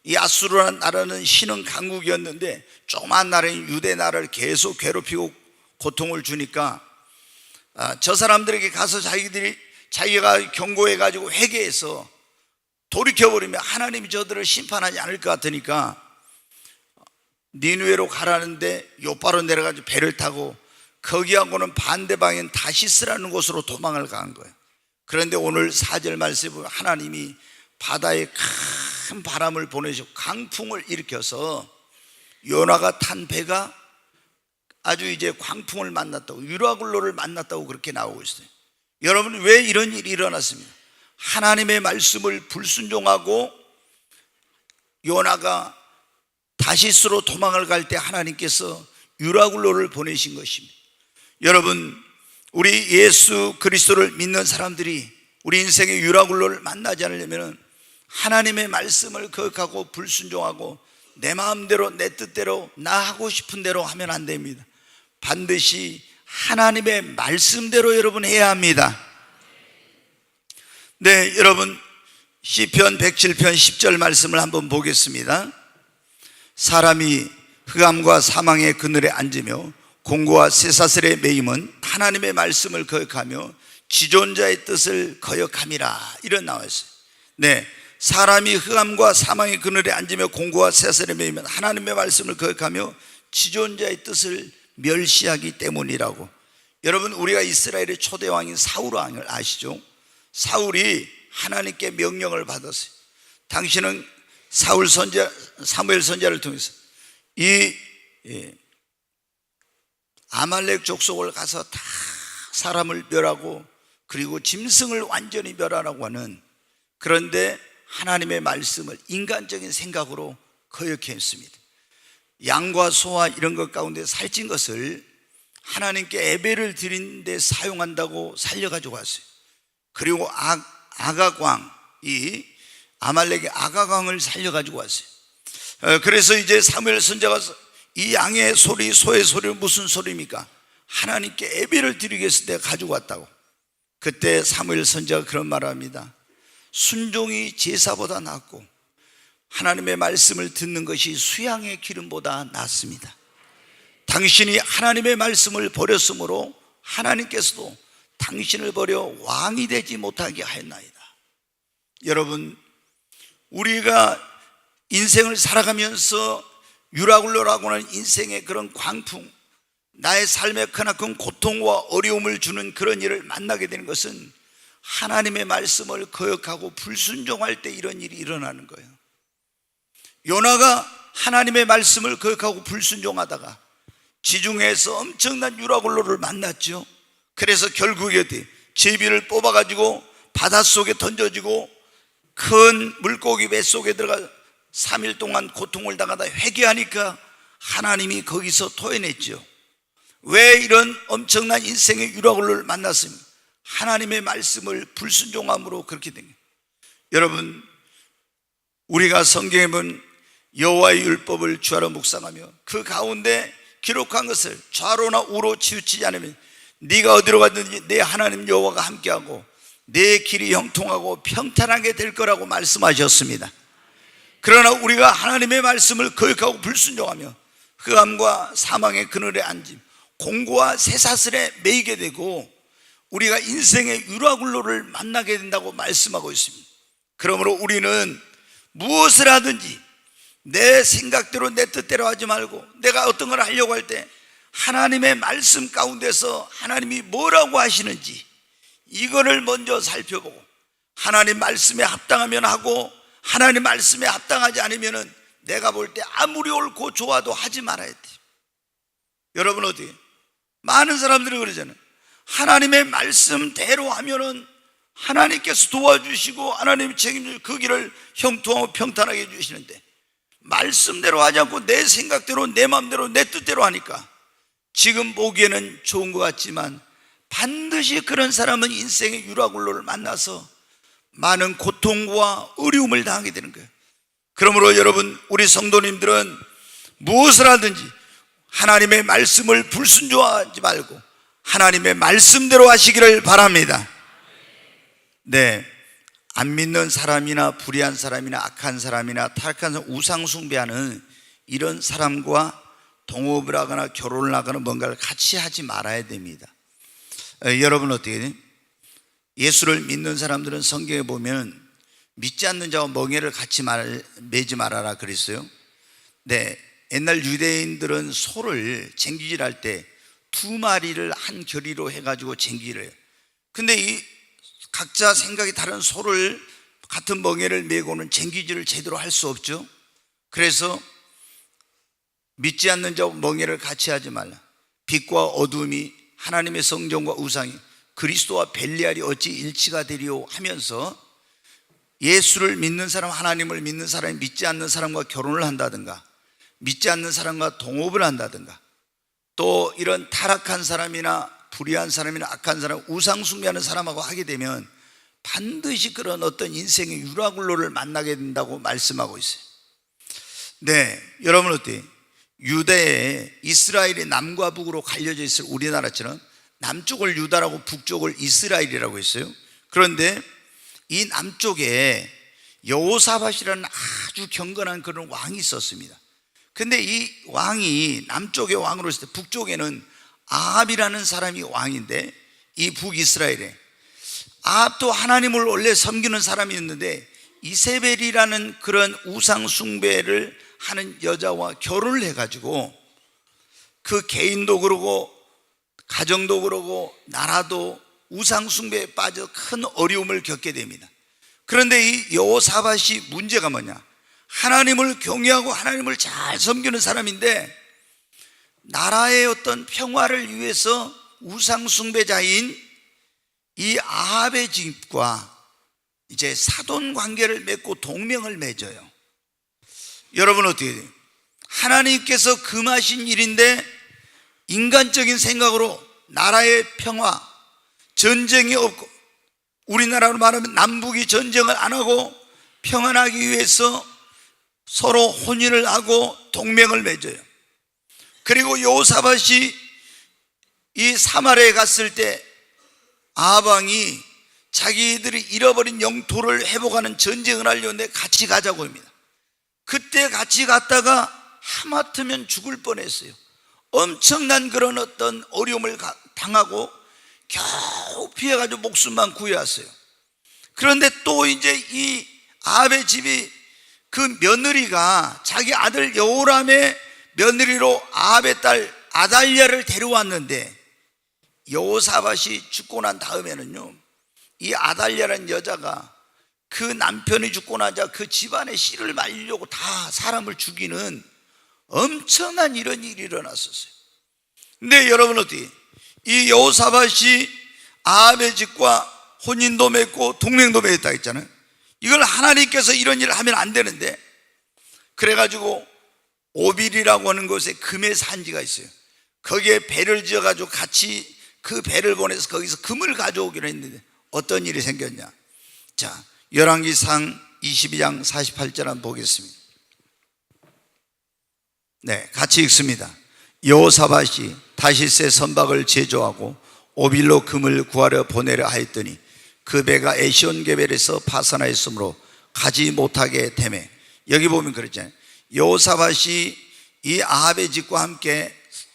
이 아수르라는 나라는 신흥 강국이었는데 조그만 나라인 유대 나라를 계속 괴롭히고 고통을 주니까 저 사람들에게 가서 자기가 경고해가지고 회개해서 돌이켜버리면 하나님이 저들을 심판하지 않을 것 같으니까 니느웨로 가라는데 요바로 내려가지고 배를 타고 거기하고는 반대 방향인 다시스라는 곳으로 도망을 간 거예요. 그런데 오늘 4절 말씀에 보면 하나님이 바다에 큰 바람을 보내시고 강풍을 일으켜서 요나가 탄 배가 아주 이제 광풍을 만났다고, 유라굴로를 만났다고 그렇게 나오고 있어요. 여러분, 왜 이런 일이 일어났습니까? 하나님의 말씀을 불순종하고 요나가 다시스로 도망을 갈 때 하나님께서 유라굴로를 보내신 것입니다. 여러분, 우리 예수 그리스도를 믿는 사람들이 우리 인생의 유라굴로를 만나지 않으려면 하나님의 말씀을 거역하고 불순종하고 내 마음대로 내 뜻대로 나 하고 싶은 대로 하면 안 됩니다. 반드시 하나님의 말씀대로 여러분 해야 합니다. 네, 여러분, 시편 107편 10절 말씀을 한번 보겠습니다. 사람이 흑암과 사망의 그늘에 앉으며 공고와 쇠사슬에 매임은 하나님의 말씀을 거역하며 지존자의 뜻을 거역함이라. 이런 나와있어요. 네, 사람이 흑암과 사망의 그늘에 앉으며 공고와 쇠사슬에 매이면 하나님의 말씀을 거역하며 지존자의 뜻을 멸시하기 때문이라고. 여러분, 우리가 이스라엘의 초대 왕인 사울 왕을 아시죠? 사울이 하나님께 명령을 받았어요. 당신은 사무엘 선지자를 통해서 이 아말렉 족속을 가서 다 사람을 멸하고 그리고 짐승을 완전히 멸하라고 하는, 그런데 하나님의 말씀을 인간적인 생각으로 거역했습니다. 양과 소와 이런 것 가운데 살찐 것을 하나님께 예배를 드린 데 사용한다고 살려가지고 왔어요. 그리고 아가광, 이 아말렉의 아가광을 살려가지고 왔어요. 그래서 이제 사무엘 선지자가 이 양의 소리, 소의 소리는 무슨 소리입니까? 하나님께 예배를 드리기 위해서 내가 가지고 왔다고. 그때 사무엘 선지자가 그런 말을 합니다. 순종이 제사보다 낫고 하나님의 말씀을 듣는 것이 수양의 기름보다 낫습니다. 당신이 하나님의 말씀을 버렸으므로 하나님께서도 당신을 버려 왕이 되지 못하게 하였나이다. 여러분, 우리가 인생을 살아가면서 유라굴로라고 하는 인생의 그런 광풍, 나의 삶에 크나큰 고통과 어려움을 주는 그런 일을 만나게 되는 것은 하나님의 말씀을 거역하고 불순종할 때 이런 일이 일어나는 거예요. 요나가 하나님의 말씀을 거역하고 불순종하다가 지중해에서 엄청난 유라굴로를 만났죠. 그래서 결국에 제비를 뽑아가지고 바닷속에 던져지고 큰 물고기 뱃속에 들어가 3일 동안 고통을 당하다 회개하니까 하나님이 거기서 토해냈죠. 왜 이런 엄청난 인생의 유라굴로를 만났습니까? 하나님의 말씀을 불순종함으로 그렇게 된 거예요. 여러분, 우리가 성경에 보면 여호와의 율법을 주하로 묵상하며 그 가운데 기록한 것을 좌로나 우로 치우치지 않으면 네가 어디로 가든지 내 하나님 여호와가 함께하고 내 길이 형통하고 평탄하게 될 거라고 말씀하셨습니다. 그러나 우리가 하나님의 말씀을 거역하고 불순종하며 흑암과 사망의 그늘에 앉음, 공고와 쇠사슬에 매이게 되고 우리가 인생의 유라굴로를 만나게 된다고 말씀하고 있습니다. 그러므로 우리는 무엇을 하든지 내 생각대로 내 뜻대로 하지 말고 내가 어떤 걸 하려고 할 때 하나님의 말씀 가운데서 하나님이 뭐라고 하시는지 이거를 먼저 살펴보고 하나님 말씀에 합당하면 하고 하나님 말씀에 합당하지 않으면 내가 볼 때 아무리 옳고 좋아도 하지 말아야 돼요. 여러분 어떻게? 많은 사람들이 그러잖아요. 하나님의 말씀대로 하면은 하나님께서 도와주시고 하나님이 책임져 그 길을 형통하고 평탄하게 해주시는데, 말씀대로 하지 않고 내 생각대로 내 마음대로 내 뜻대로 하니까 지금 보기에는 좋은 것 같지만 반드시 그런 사람은 인생의 유라굴로를 만나서 많은 고통과 어려움을 당하게 되는 거예요. 그러므로 여러분, 우리 성도님들은 무엇을 하든지 하나님의 말씀을 불순종하지 말고 하나님의 말씀대로 하시기를 바랍니다. 네, 안 믿는 사람이나 불의한 사람이나 악한 사람이나 타락한 사람, 우상 숭배하는 이런 사람과 동업을 하거나 결혼을 하거나 뭔가를 같이 하지 말아야 됩니다. 여러분 어떻게 돼요? 예수를 믿는 사람들은 성경에 보면 믿지 않는 자와 멍에를 같이 매지 말아라 그랬어요. 네, 옛날 유대인들은 소를 쟁기질할 때 2마리를 한 결의로 해가지고 쟁기를 해요. 근데 이 각자 생각이 다른 소를 같은 멍에를 메고는 쟁기질을 제대로 할 수 없죠. 그래서 믿지 않는 자와 멍에를 같이 하지 말라. 빛과 어둠이 하나님의 성전과 우상이 그리스도와 벨리알이 어찌 일치가 되리요 하면서 예수를 믿는 사람, 하나님을 믿는 사람이 믿지 않는 사람과 결혼을 한다든가 믿지 않는 사람과 동업을 한다든가 또 이런 타락한 사람이나 불의한 사람이나 악한 사람, 우상 숭배하는 사람하고 하게 되면 반드시 그런 어떤 인생의 유라굴로를 만나게 된다고 말씀하고 있어요. 네, 여러분 어때요? 유대에 이스라엘이 남과 북으로 갈려져 있을 우리나라처럼 남쪽을 유다라고 북쪽을 이스라엘이라고 했어요. 그런데 이 남쪽에 여호사밧이라는 아주 경건한 그런 왕이 있었습니다. 근데 이 왕이 남쪽의 왕으로 있을 때 북쪽에는 아합이라는 사람이 왕인데, 이 북이스라엘에 아합도 하나님을 원래 섬기는 사람이었는데 이세벨이라는 그런 우상 숭배를 하는 여자와 결혼을 해가지고 그 개인도 그러고 가정도 그러고 나라도 우상 숭배에 빠져 큰 어려움을 겪게 됩니다. 그런데 이 여호사밧이 문제가 뭐냐? 하나님을 경외하고 하나님을 잘 섬기는 사람인데 나라의 어떤 평화를 위해서 우상 숭배자인 이 아합의 집과 이제 사돈 관계를 맺고 동맹을 맺어요. 여러분 어떻게 돼요? 하나님께서 금하신 일인데 인간적인 생각으로 나라의 평화, 전쟁이 없고, 우리나라로 말하면 남북이 전쟁을 안 하고 평안하기 위해서 서로 혼인을 하고 동맹을 맺어요. 그리고 여호사밧이 이 사마리아에 갔을 때 아합 왕이 자기들이 잃어버린 영토를 회복하는 전쟁을 하려는데 같이 가자고 합니다. 그때 같이 갔다가 하마터면 죽을 뻔했어요. 엄청난 그런 어떤 어려움을 당하고 겨우 피해가지고 목숨만 구해왔어요. 그런데 또 이제 이 아합의 집이 그 며느리가 자기 아들 여호람의 며느리로 아합의 딸 아달랴를 데려왔는데, 여호사밧이 죽고 난 다음에는요, 이 아달랴라는 여자가 그 남편이 죽고 나자 그 집안의 씨를 말리려고 다 사람을 죽이는 엄청난 이런 일이 일어났었어요. 근데 여러분 어떻게, 이 여호사밧이 아합의 집과 혼인도 맺고 동맹도 맺었다 했잖아요. 이걸 하나님께서 이런 일을 하면 안 되는데, 그래가지고 오빌이라고 하는 곳에 금의 산지가 있어요. 거기에 배를 지어가지고 같이 그 배를 보내서 거기서 금을 가져오기로 했는데 어떤 일이 생겼냐? 자, 열왕기상 22장 48절 한번 보겠습니다. 네, 같이 읽습니다. 여호사밧이 다시세 선박을 제조하고 오빌로 금을 구하려 보내려 하였더니 그 배가 에시온게벨에서 파산하였으므로 가지 못하게 되매. 여기 보면 그랬잖아요. 여호사밧이 이 아합의 집과 함께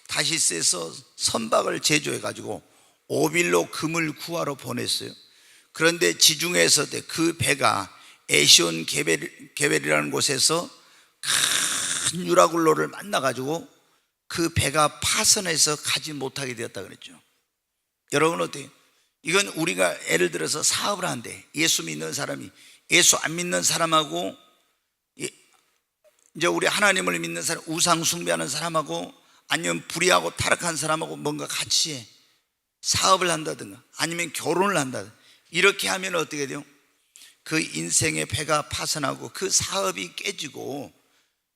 다시세에서 선박을 제조해 가지고 오빌로 금을 구하러 보냈어요. 그런데 지중해에서 그 배가 에시온게벨이라는 곳에서 큰 유라굴로를 만나 가지고 그 배가 파선해서 가지 못하게 되었다 그랬죠. 여러분 어때요? 이건 우리가 예를 들어서 사업을 하는데 예수 믿는 사람이 예수 안 믿는 사람하고, 이제 우리 하나님을 믿는 사람, 우상 숭배하는 사람하고 아니면 불의하고 타락한 사람하고 뭔가 같이 해. 사업을 한다든가 아니면 결혼을 한다든가 이렇게 하면 어떻게 돼요? 그 인생의 배가 파산하고 그 사업이 깨지고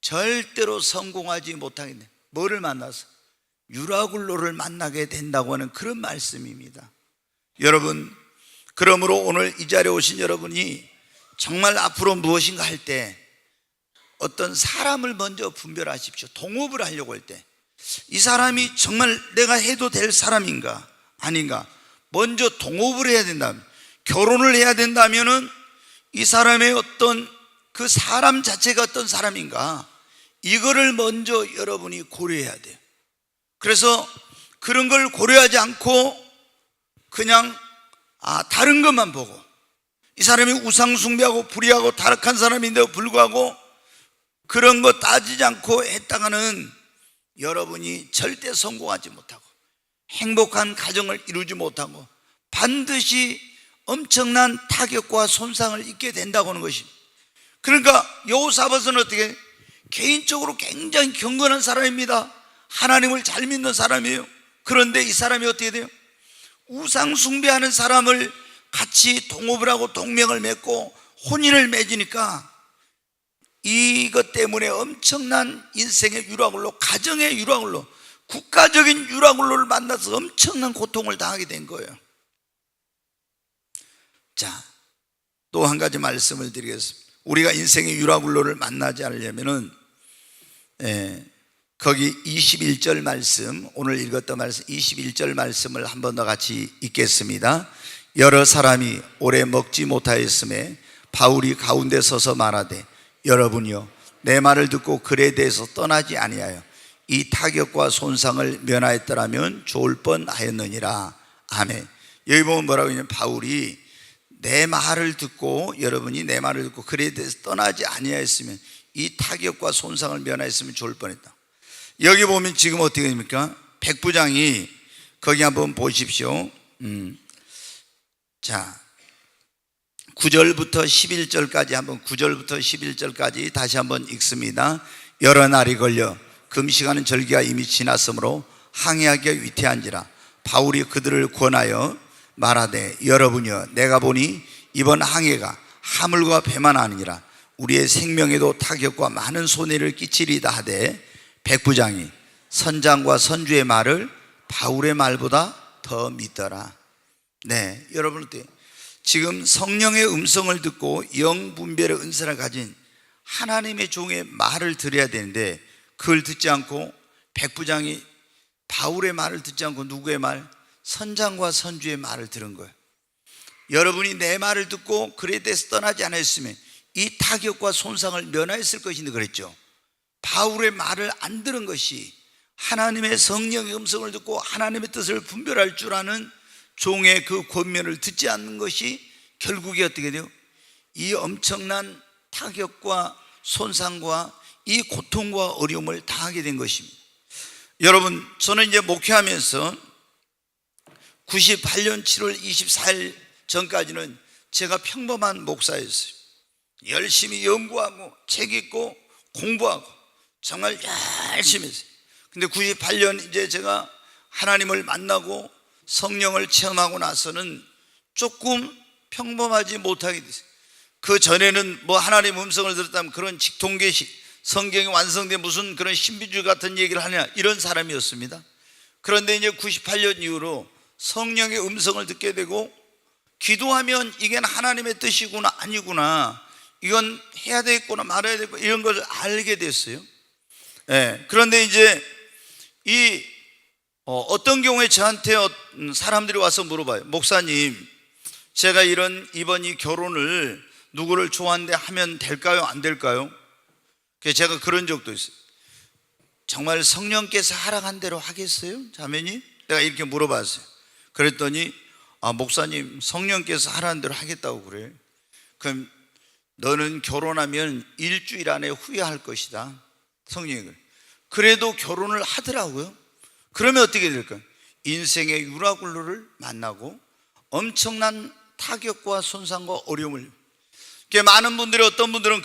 절대로 성공하지 못하게 돼. 뭐를 만나서? 유라굴로를 만나게 된다고 하는 그런 말씀입니다. 여러분, 그러므로 오늘 이 자리에 오신 여러분이 정말 앞으로 무엇인가 할 때 어떤 사람을 먼저 분별하십시오. 동업을 하려고 할 때 이 사람이 정말 내가 해도 될 사람인가 아닌가, 먼저 동업을 해야 된다면, 결혼을 해야 된다면은 이 사람의 어떤 그 사람 자체가 어떤 사람인가, 이거를 먼저 여러분이 고려해야 돼요. 그래서 그런 걸 고려하지 않고 그냥 다른 것만 보고, 이 사람이 우상숭배하고 불의하고 타락한 사람인데도 불구하고 그런 거 따지지 않고 했다가는 여러분이 절대 성공하지 못하고 행복한 가정을 이루지 못하고 반드시 엄청난 타격과 손상을 입게 된다고 하는 것입니다. 그러니까 여호사밧은 어떻게, 개인적으로 굉장히 경건한 사람입니다. 하나님을 잘 믿는 사람이에요. 그런데 이 사람이 어떻게 돼요? 우상 숭배하는 사람을 같이 동업을 하고 동맹을 맺고 혼인을 맺으니까 이것 때문에 엄청난 인생의 유라굴로, 가정의 유라굴로, 국가적인 유라굴로를 만나서 엄청난 고통을 당하게 된 거예요. 자, 또 한 가지 말씀을 드리겠습니다. 우리가 인생의 유라굴로를 만나지 않으려면은 거기 21절 말씀, 오늘 읽었던 말씀 21절 말씀을 한 번 더 같이 읽겠습니다. 여러 사람이 오래 먹지 못하였음에 바울이 가운데 서서 말하되, 여러분이요 내 말을 듣고 글에 대해서 떠나지 아니하여 이 타격과 손상을 면하였더라면 좋을 뻔하였느니라. 아멘. 여기 보면 뭐라고 했냐면, 바울이 내 말을 듣고, 여러분이 내 말을 듣고 글에 대해서 떠나지 아니하였으면 이 타격과 손상을 면하였으면 좋을 뻔했다. 여기 보면 지금 어떻게 됩니까? 백부장이, 거기 한번 보십시오. 자, 9절부터 11절까지 한번, 9절부터 11절까지 다시 한번 읽습니다. 여러 날이 걸려 금식하는 절기가 이미 지났으므로 항해하기가 위태한지라 바울이 그들을 권하여 말하되, 여러분이여 내가 보니 이번 항해가 하물과 배만 아니니라 우리의 생명에도 타격과 많은 손해를 끼치리다 하되, 백부장이 선장과 선주의 말을 바울의 말보다 더 믿더라. 네, 여러분 어때요? 지금 성령의 음성을 듣고 영분별의 은사를 가진 하나님의 종의 말을 들어야 되는데 그걸 듣지 않고, 백부장이 바울의 말을 듣지 않고 누구의 말? 선장과 선주의 말을 들은 거예요. 여러분이 내 말을 듣고 글에 대해서 떠나지 않았으면 이 타격과 손상을 면하였을 것인데 그랬죠. 바울의 말을 안 들은 것이, 하나님의 성령의 음성을 듣고 하나님의 뜻을 분별할 줄 아는 종의 그 권면을 듣지 않는 것이 결국에 어떻게 돼요? 이 엄청난 타격과 손상과 이 고통과 어려움을 당하게 된 것입니다. 여러분, 저는 이제 목회하면서 98년 7월 24일 전까지는 제가 평범한 목사였어요. 열심히 연구하고 책 읽고 공부하고 정말 열심히 했어요. 근데 98년 이제 제가 하나님을 만나고 성령을 체험하고 나서는 조금 평범하지 못하게 됐어요. 그 전에는 뭐 하나님의 음성을 들었다면 그런 직통계시, 성경이 완성된 무슨 그런 신비주의 같은 얘기를 하냐, 이런 사람이었습니다. 그런데 이제 98년 이후로 성령의 음성을 듣게 되고, 기도하면 이게 하나님의 뜻이구나 아니구나, 이건 해야 되겠구나 말아야 되겠구나, 이런 걸 알게 됐어요. 그런데 이제 어떤 경우에 저한테 사람들이 와서 물어봐요. 목사님, 제가 이번 이 결혼을 누구를 좋아하는데 하면 될까요? 안 될까요? 그래서 제가 그런 적도 있어요. 정말 성령께서 하락한 대로 하겠어요? 자매님? 내가 이렇게 물어봤어요. 그랬더니 목사님, 성령께서 하라는 대로 하겠다고 그래. 그럼 너는 결혼하면 일주일 안에 후회할 것이다. 성령이 그래도 결혼을 하더라고요. 그러면 어떻게 될까요? 인생의 유라굴로를 만나고 엄청난 타격과 손상과 어려움을, 많은 분들이, 어떤 분들은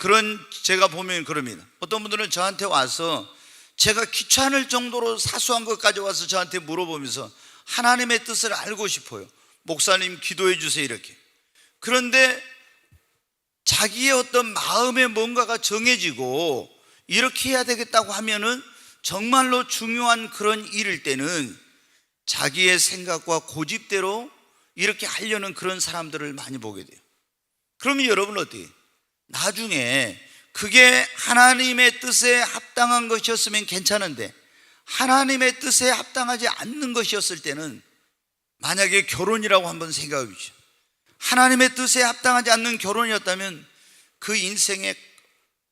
제가 보면 그럽니다. 어떤 분들은 저한테 와서 제가 귀찮을 정도로 사소한 것까지 와서 저한테 물어보면서 하나님의 뜻을 알고 싶어요. 목사님 기도해 주세요 이렇게. 그런데 자기의 어떤 마음에 뭔가가 정해지고 이렇게 해야 되겠다고 하면은 정말로 중요한 그런 일일 때는 자기의 생각과 고집대로 이렇게 하려는 그런 사람들을 많이 보게 돼요. 그러면 여러분 어떻게? 나중에 그게 하나님의 뜻에 합당한 것이었으면 괜찮은데 하나님의 뜻에 합당하지 않는 것이었을 때는, 만약에 결혼이라고 한번 생각해 보시죠. 하나님의 뜻에 합당하지 않는 결혼이었다면 그 인생에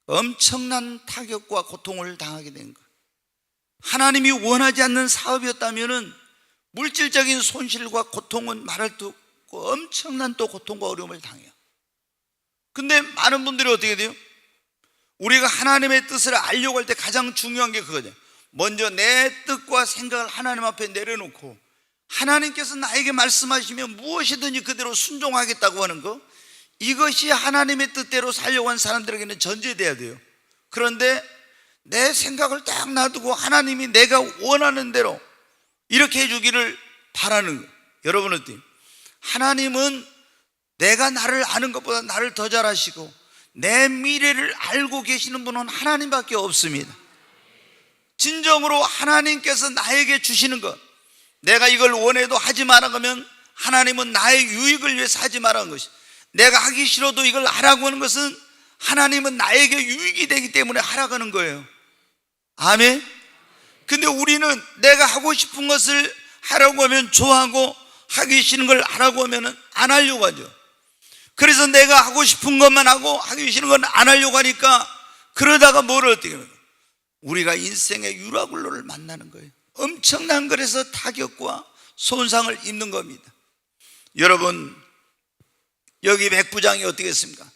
엄청난 타격과 고통을 당하게 된 거예요. 하나님이 원하지 않는 사업이었다면 물질적인 손실과 고통은 말할 수 없고 엄청난 또 고통과 어려움을 당해요. 근데 많은 분들이 어떻게 돼요? 우리가 하나님의 뜻을 알려고 할 때 가장 중요한 게 그거죠. 먼저 내 뜻과 생각을 하나님 앞에 내려놓고 하나님께서 나에게 말씀하시면 무엇이든지 그대로 순종하겠다고 하는 거, 이것이 하나님의 뜻대로 살려고 하는 사람들에게는 전제돼야 돼요. 그런데 내 생각을 딱 놔두고 하나님이 내가 원하는 대로 이렇게 해주기를 바라는 거예요. 여러분 어때요? 하나님은 내가 나를 아는 것보다 나를 더 잘 아시고 내 미래를 알고 계시는 분은 하나님밖에 없습니다. 진정으로 하나님께서 나에게 주시는 것, 내가 이걸 원해도 하지 말아 그러면 하나님은 나의 유익을 위해서 하지 말라는 것이, 내가 하기 싫어도 이걸 하라고 하는 것은 하나님은 나에게 유익이 되기 때문에 하라고 하는 거예요. 아멘. 근데 우리는 내가 하고 싶은 것을 하라고 하면 좋아하고 하기 싫은 걸 하라고 하면 안 하려고 하죠. 그래서 내가 하고 싶은 것만 하고 하기 싫은 건 안 하려고 하니까, 그러다가 뭐를 어떻게 해요? 우리가 인생의 유라굴로를 만나는 거예요. 엄청난 그래서 타격과 손상을 입는 겁니다. 여러분, 여기 백부장이 어떻게 했습니까?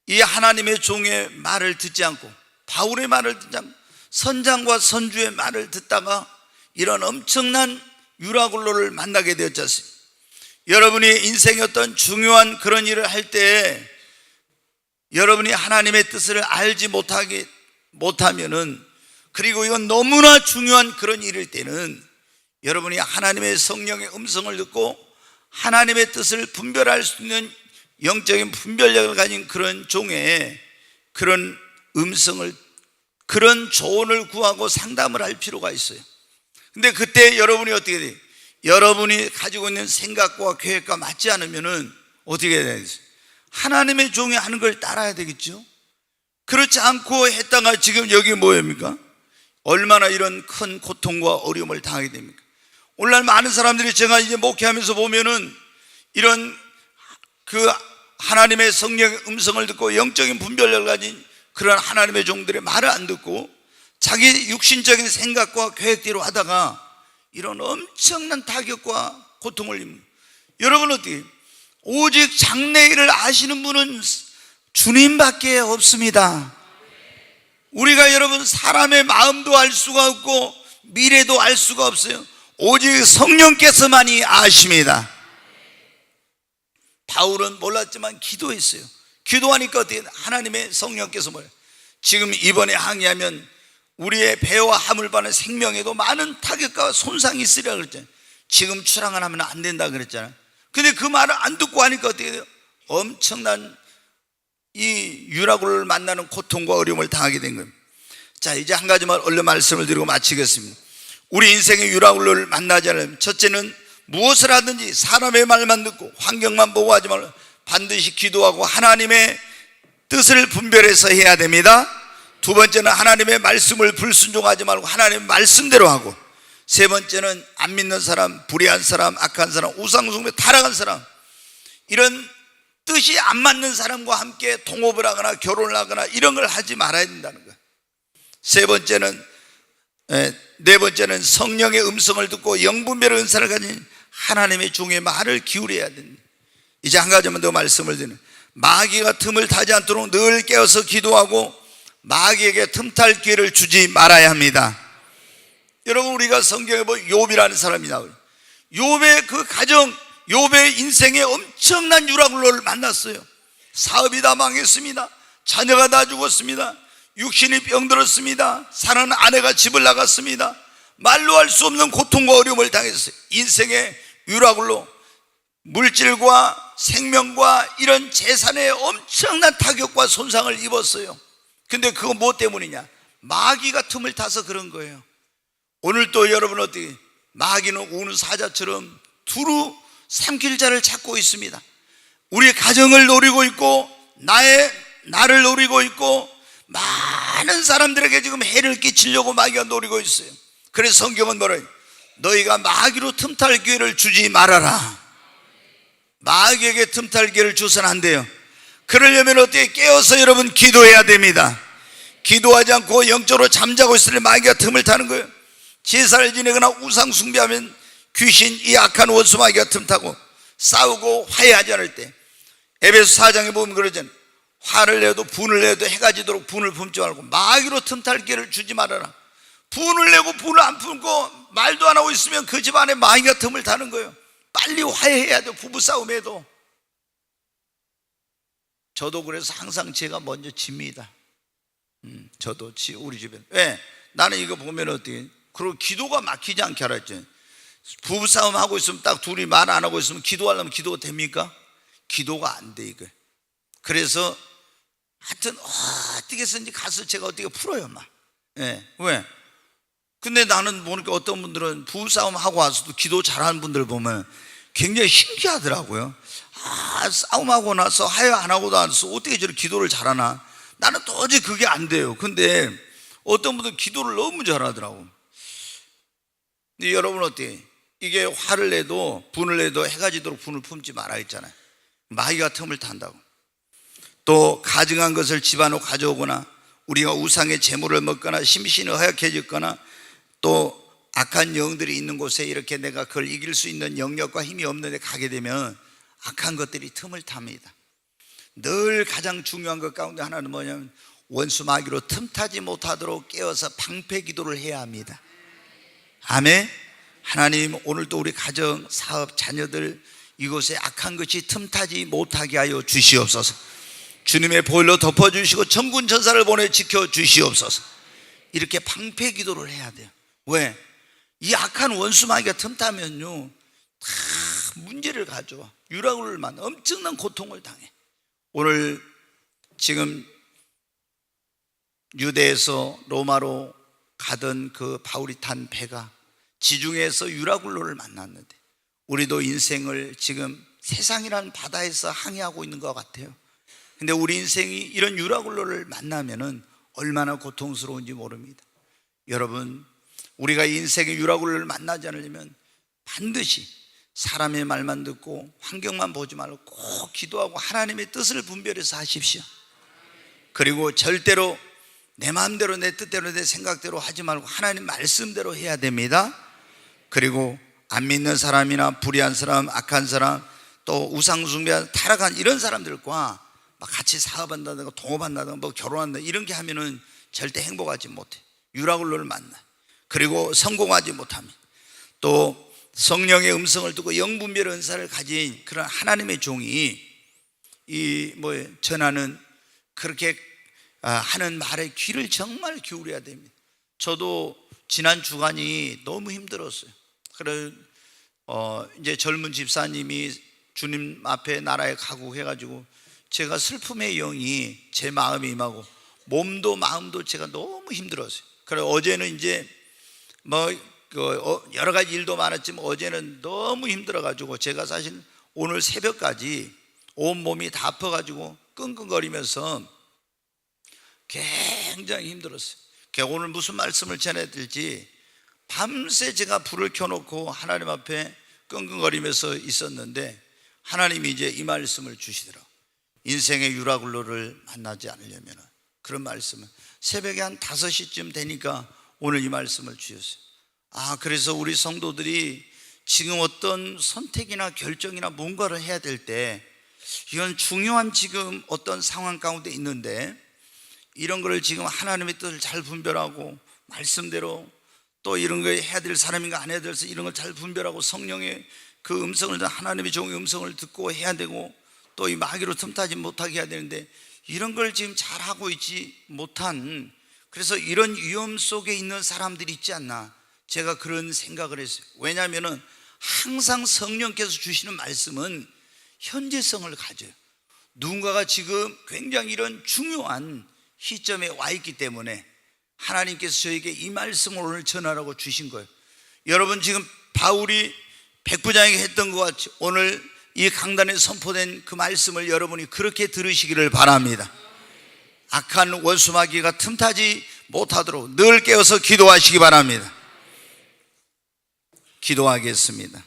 이 하나님의 종의 말을 듣지 않고, 바울의 말을 듣지 않고 선장과 선주의 말을 듣다가 이런 엄청난 유라굴로를 만나게 되었지 않습니까? 여러분이 인생의 어떤 중요한 그런 일을 할 때 여러분이 하나님의 뜻을 알지 못하면은, 그리고 이건 너무나 중요한 그런 일일 때는 여러분이 하나님의 성령의 음성을 듣고 하나님의 뜻을 분별할 수 있는 영적인 분별력을 가진 그런 종의 그런 음성을, 그런 조언을 구하고 상담을 할 필요가 있어요. 근데 그때 여러분이 어떻게 돼요? 여러분이 가지고 있는 생각과 계획과 맞지 않으면은 어떻게 해야 되겠어요? 하나님의 종이 하는 걸 따라야 되겠죠. 그렇지 않고 했다가 지금 여기 뭐입니까? 얼마나 이런 큰 고통과 어려움을 당하게 됩니까? 오늘날 많은 사람들이, 제가 이제 목회하면서 보면은 이런 그 하나님의 성령의 음성을 듣고 영적인 분별력을 가진 그런 하나님의 종들의 말을 안 듣고 자기 육신적인 생각과 계획대로 하다가 이런 엄청난 타격과 고통을 입는, 여러분 어떻게, 오직 장래일을 아시는 분은 주님밖에 없습니다. 우리가 여러분 사람의 마음도 알 수가 없고 미래도 알 수가 없어요. 오직 성령께서만이 아십니다. 바울은 몰랐지만 기도했어요. 기도하니까 어떻게, 하나님의 성령께서 뭐예요? 지금 이번에 항의하면 우리의 배와 하물반의 생명에도 많은 타격과 손상이 있으리라 그랬잖아요. 지금 출항을 하면 안 된다 그랬잖아요. 근데 그 말을 안 듣고 하니까 어떻게 돼요? 엄청난 이 유라굴로를 만나는 고통과 어려움을 당하게 된 겁니다. 자, 이제 한 가지만 얼른 말씀을 드리고 마치겠습니다. 우리 인생의 유라굴로를 만나지 않으면, 첫째는 무엇을 하든지 사람의 말만 듣고 환경만 보고 하지 말고 반드시 기도하고 하나님의 뜻을 분별해서 해야 됩니다. 두 번째는 하나님의 말씀을 불순종하지 말고 하나님의 말씀대로 하고, 세 번째는 안 믿는 사람, 불의한 사람, 악한 사람, 우상숭배 타락한 사람, 이런 뜻이 안 맞는 사람과 함께 동업을 하거나 결혼을 하거나 이런 걸 하지 말아야 된다는 거예요. 네 번째는 성령의 음성을 듣고 영분별의 은사를 가진 하나님의 종의 말을 기울여야 된다. 이제 한 가지만 더 말씀을 드리는, 마귀가 틈을 타지 않도록 늘 깨어서 기도하고 마귀에게 틈탈 기회를 주지 말아야 합니다. 여러분, 우리가 성경에 보면 욥이라는 사람이 나와요. 욥의 그 가정, 욥의 인생에 엄청난 유라굴로를 만났어요. 사업이 다 망했습니다. 자녀가 다 죽었습니다. 육신이 병들었습니다. 사랑하는 아내가 집을 나갔습니다. 말로 할 수 없는 고통과 어려움을 당했어요. 인생의 유라굴로 물질과 생명과 이런 재산에 엄청난 타격과 손상을 입었어요. 근데 그거 뭐 때문이냐? 마귀가 틈을 타서 그런 거예요. 오늘 또 여러분 어떻게 마귀는 우는 사자처럼 두루 삼킬 자를 찾고 있습니다. 우리의 가정을 노리고 있고 나를 노리고 있고 많은 사람들에게 지금 해를 끼치려고 마귀가 노리고 있어요. 그래서 성경은 뭐래요? 너희가 마귀로 틈탈 기회를 주지 말아라. 마귀에게 틈탈 기회를 주서는 안 돼요. 그러려면 어떻게 깨어서 여러분 기도해야 됩니다. 기도하지 않고 영적으로 잠자고 있을 때 마귀가 틈을 타는 거예요. 제사를 지내거나 우상 숭배하면 귀신, 이 악한 원수 마귀가 틈타고 싸우고 화해하지 않을 때 에베소 4장에 보면 그러잖아요. 화를 내도 분을 내도 해가 지도록 분을 품지 말고 마귀로 틈탈 기회를 주지 말아라. 분을 내고 분을 안 품고 말도 안 하고 있으면 그 집안에 마귀가 틈을 타는 거예요. 빨리 화해해야 돼요. 부부싸움에도. 저도 그래서 항상 제가 먼저 집니다. 저도 우리 집에. 왜? 나는 이거 보면 어떻게, 그리고 기도가 막히지 않게 하라 했죠. 부부싸움 하고 있으면 딱 둘이 말 안 하고 있으면 기도하려면 기도가 됩니까? 기도가 안 돼, 이거. 그래서 하여튼 어떻게 해서든지 가서 제가 어떻게 풀어요, 막. 예. 왜? 근데 나는 보니까 어떤 분들은 부부싸움 하고 와서도 기도 잘하는 분들 보면 굉장히 신기하더라고요. 싸움하고 나서 화해 안 하고 나서 어떻게 저렇게 기도를 잘하나? 나는 도저히 그게 안 돼요. 근데 어떤 분들 기도를 너무 잘하더라고. 근데 여러분 어때요? 이게 화를 내도 분을 내도 해가 지도록 분을 품지 말아 했잖아요. 마귀가 틈을 탄다고. 또 가증한 것을 집안으로 가져오거나 우리가 우상의 재물을 먹거나 심신이 허약해졌거나 또 악한 영들이 있는 곳에 이렇게 내가 그걸 이길 수 있는 영역과 힘이 없는 데 가게 되면 악한 것들이 틈을 탑니다. 늘 가장 중요한 것 가운데 하나는 뭐냐면 원수 마귀로 틈타지 못하도록 깨어서 방패 기도를 해야 합니다. 아멘. 하나님, 오늘도 우리 가정, 사업, 자녀들 이곳에 악한 것이 틈타지 못하게 하여 주시옵소서. 주님의 보혈로 덮어주시고 천군 천사를 보내 지켜주시옵소서. 이렇게 방패 기도를 해야 돼요. 왜? 이 악한 원수 마귀가 틈타면요 다 문제를 가져와. 유라굴을 만나 엄청난 고통을 당해. 오늘 지금 유대에서 로마로 가던 그 바울이 탄 배가 지중해에서 유라굴로를 만났는데 우리도 인생을 지금 세상이라는 바다에서 항해하고 있는 것 같아요. 근데 우리 인생이 이런 유라굴로를 만나면은 얼마나 고통스러운지 모릅니다. 여러분, 우리가 인생의 유라굴로를 만나지 않으려면 반드시 사람의 말만 듣고 환경만 보지 말고 꼭 기도하고 하나님의 뜻을 분별해서 하십시오. 그리고 절대로 내 마음대로 내 뜻대로 내 생각대로 하지 말고 하나님 말씀대로 해야 됩니다. 그리고 안 믿는 사람이나 불의한 사람, 악한 사람, 또 우상숭배 타락한 이런 사람들과 막 같이 사업한다든가 동업한다든가 뭐 결혼한다 이런 게 하면은 절대 행복하지 못해. 유라굴로를 만나. 그리고 성공하지 못합니다. 또 성령의 음성을 듣고 영분별 은사를 가진 그런 하나님의 종이 전하는 그렇게 하는 말에 귀를 정말 기울여야 됩니다. 저도 지난 주간이 너무 힘들었어요. 그래 이제 젊은 집사님이 주님 앞에 나라에 가고 해가지고 제가 슬픔의 영이 제 마음에 임하고 몸도 마음도 제가 너무 힘들었어요. 그래 어제는 이제 여러 가지 일도 많았지만 어제는 너무 힘들어가지고 제가 사실 오늘 새벽까지 온몸이 다 아파가지고 끙끙거리면서 굉장히 힘들었어요. 오늘 무슨 말씀을 전해야 될지 밤새 제가 불을 켜놓고 하나님 앞에 끙끙거리면서 있었는데 하나님이 이제 이 말씀을 주시더라고요. 인생의 유라굴로를 만나지 않으려면 그런 말씀을 새벽에 한 5시쯤 되니까 오늘 이 말씀을 주셨어요. 그래서 우리 성도들이 지금 어떤 선택이나 결정이나 뭔가를 해야 될 때 이건 중요한 지금 어떤 상황 가운데 있는데 이런 거를 지금 하나님의 뜻을 잘 분별하고 말씀대로 또 이런 거 해야 될 사람인가 안 해야 될서 이런 걸 잘 분별하고 성령의 그 음성을 하나님의 종의 음성을 듣고 해야 되고 또 이 마귀로 틈타지 못하게 해야 되는데 이런 걸 지금 잘하고 있지 못한, 그래서 이런 위험 속에 있는 사람들이 있지 않나, 제가 그런 생각을 했어요. 왜냐하면 항상 성령께서 주시는 말씀은 현재성을 가져요. 누군가가 지금 굉장히 이런 중요한 시점에 와 있기 때문에 하나님께서 저에게 이 말씀을 오늘 전하라고 주신 거예요. 여러분, 지금 바울이 백부장에게 했던 것 같이 오늘 이 강단에 선포된 그 말씀을 여러분이 그렇게 들으시기를 바랍니다. 악한 원수마귀가 틈타지 못하도록 늘 깨어서 기도하시기 바랍니다. 기도하겠습니다.